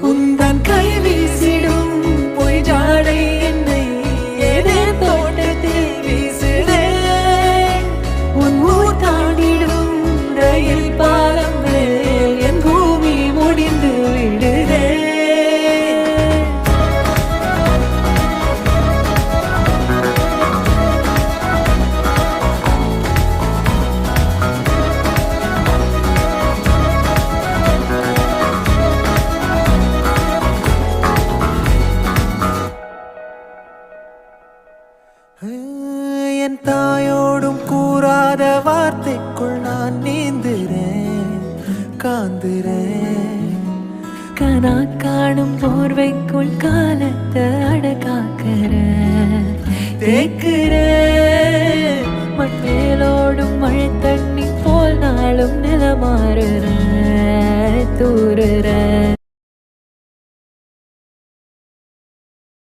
உந்தன் கை வீசிடும் பொய் ஜாடை என்னை ஏதே தோட்டத்தில் வீசுதே உன் ஊர் தாண்டிடும் ரயில் பாலம் மேல் என் பூமி முடிந்து விடுதே என் தாயோடும் கூறாத வார்த்தைக்குள் நான் நீந்துறேன் காந்துறேன் கனா காணும் போர்வைக்குள் காலத்தை அடக்காக்கிற தேக்குற மண்ணேலோடும் மழை தண்ணி போல் நாளும் நிலமாறுற தூறுற